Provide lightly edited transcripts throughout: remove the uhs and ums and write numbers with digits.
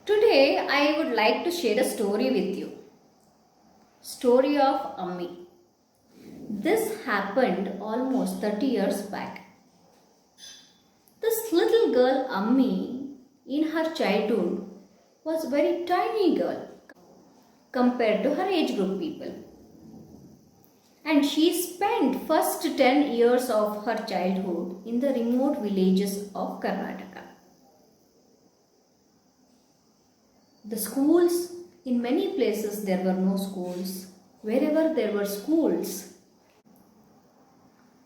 Today I would like to share a story with you. Story of Ammi. This happened almost 30 years back. This little girl Ammi in her childhood was a very tiny girl compared to her age group people. And she spent first 10 years of her childhood in the remote villages of Karnataka. The schools, in many places there were no schools. Wherever there were schools,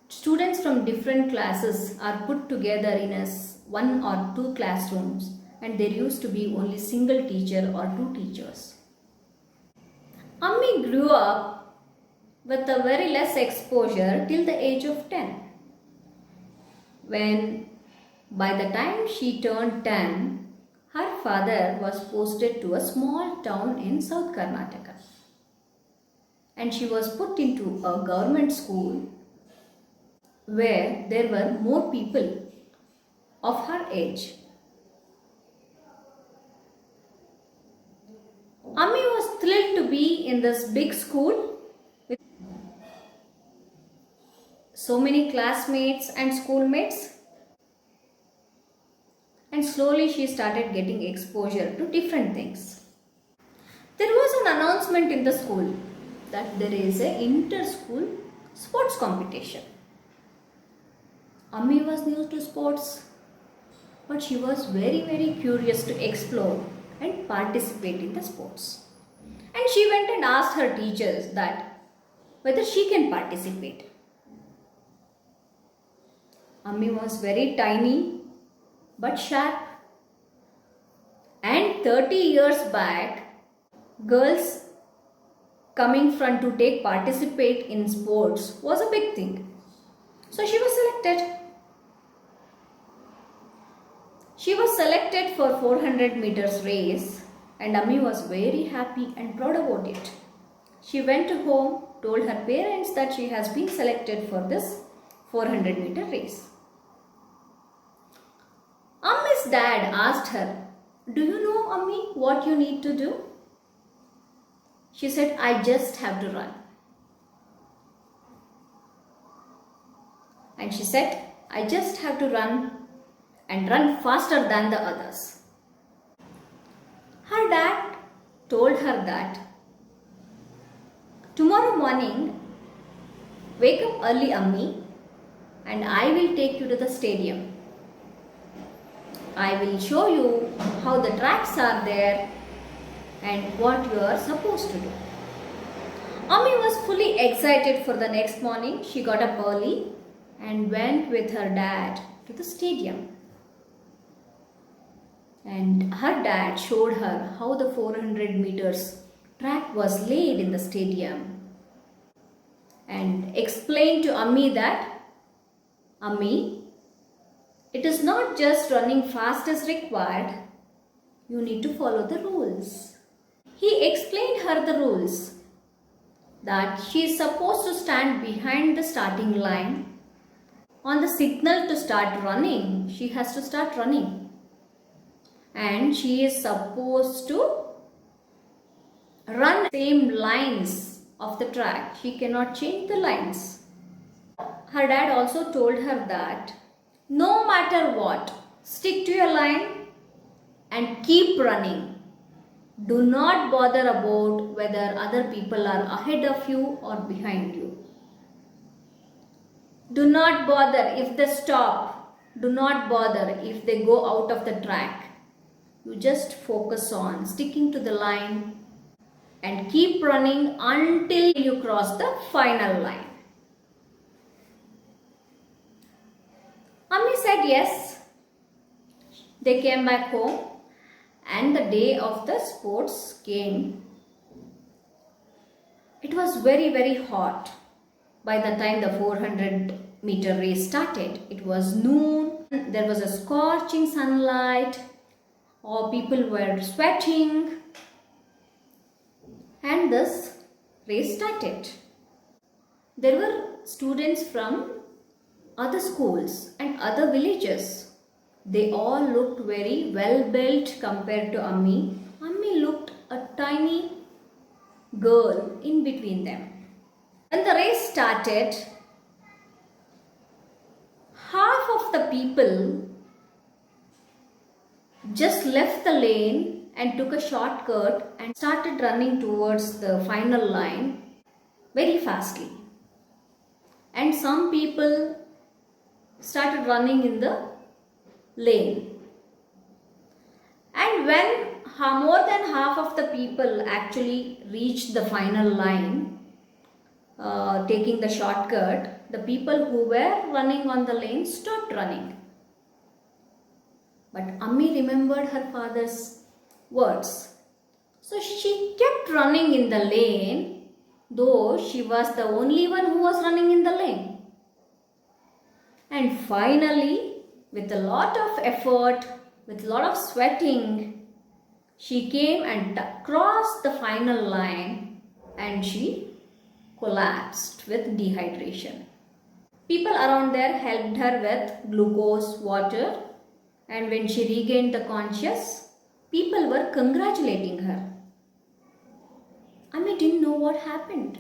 students from different classes are put together in one or two classrooms, and there used to be only single teacher or two teachers. Ammi grew up with a very less exposure till the age of 10. When by the time she turned 10, her father was posted to a small town in South Karnataka, and she was put into a government school where there were more people of her age. Ammi was thrilled to be in this big school with so many classmates and schoolmates, and slowly she started getting exposure to different things. There was an announcement in the school that there is an inter-school sports competition. Ammi was new to sports, but she was very curious to explore and participate in the sports. And she went and asked her teachers that whether she can participate. Ammi was very tiny but sharp, and 30 years back, girls coming front to participate in sports was a big thing. So she was selected. She was selected for 400 meters race, and Ammi was very happy and proud about it. She went home, told her parents that she has been selected for this 400-meter race. Ammi's dad asked her, "Do you know, Ammi, what you need to do?" She said, "I just have to run." And she said, "I just have to run and run faster than the others." Her dad told her that tomorrow morning, wake up early, Ammi, and I will take you to the stadium. I will show you how the tracks are there and what you are supposed to do. Ammi was fully excited for the next morning. She got up early and went with her dad to the stadium. And her dad showed her how the 400 meters track was laid in the stadium and explained to Ammi that, "Ammi, it is not just running fast as required. You need to follow the rules." He explained her the rules, that she is supposed to stand behind the starting line. On the signal to start running, she has to start running. And she is supposed to run the same lines of the track. She cannot change the lines. Her dad also told her that no matter what, stick to your line and keep running. Do not bother about whether other people are ahead of you or behind you. Do not bother if they stop. Do not bother if they go out of the track. You just focus on sticking to the line and keep running until you cross the final line. Ammi said yes. They came back home, and the day of the sports came. It was very hot by the time the 400-meter race started. It was noon. There was a scorching sunlight. All people were sweating, and this race started. There were students from other schools and other villages. They all looked very well built compared to Ammi. Ammi looked a tiny girl in between them. When the race started, half of the people just left the lane and took a shortcut and started running towards the final line very fastly. And some people started running in the lane. And when more than half of the people actually reached the final line, taking the shortcut, the people who were running on the lane stopped running. But Ammi remembered her father's words. So she kept running in the lane, though she was the only one who was running in the lane. And finally, with a lot of effort, with a lot of sweating, she came and crossed the final line and she collapsed with dehydration. People around there helped her with glucose, water, and when she regained the conscious, people were congratulating her. Ammi didn't know what happened.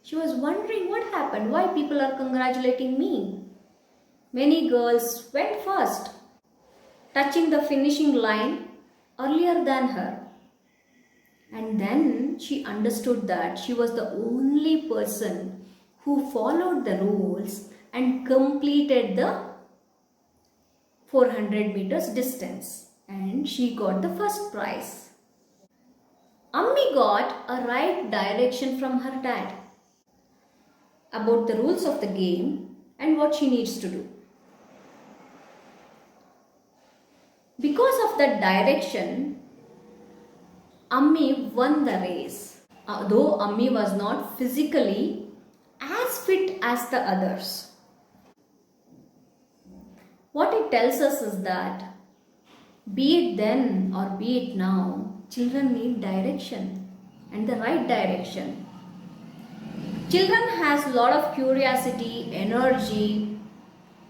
She was wondering what happened, why people are congratulating me. Many girls went first, touching the finishing line earlier than her. And then she understood that she was the only person who followed the rules and completed the 400 meters distance, and she got the first prize. Ammi got a right direction from her dad about the rules of the game and what she needs to do. Because of that direction, Ammi won the race. Though Ammi was not physically as fit as the others. What it tells us is that, be it then or be it now, children need direction and the right direction. Children has a lot of curiosity, energy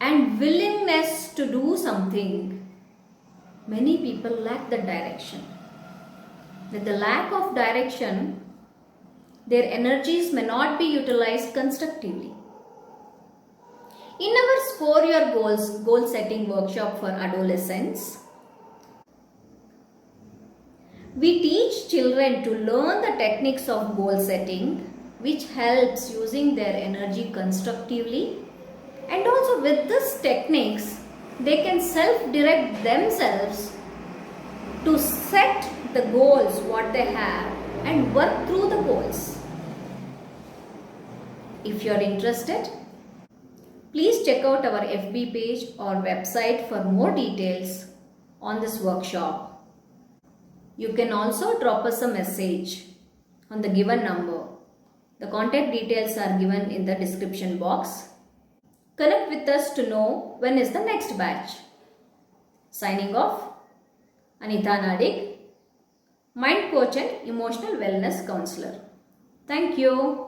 and willingness to do something. Many people lack the direction. With the lack of direction, their energies may not be utilized constructively. In our Score Your Goals goal setting workshop for adolescents, we teach children to learn the techniques of goal setting, which helps using their energy constructively, and also with these techniques they can self-direct themselves to set the goals what they have and work through the goals. If you are interested, please check out our FB page or website for more details on this workshop. You can also drop us a message on the given number. The contact details are given in the description box. Connect with us to know when is the next batch. Signing off, Anita Nadik, Mind Coach and Emotional Wellness Counselor. Thank you.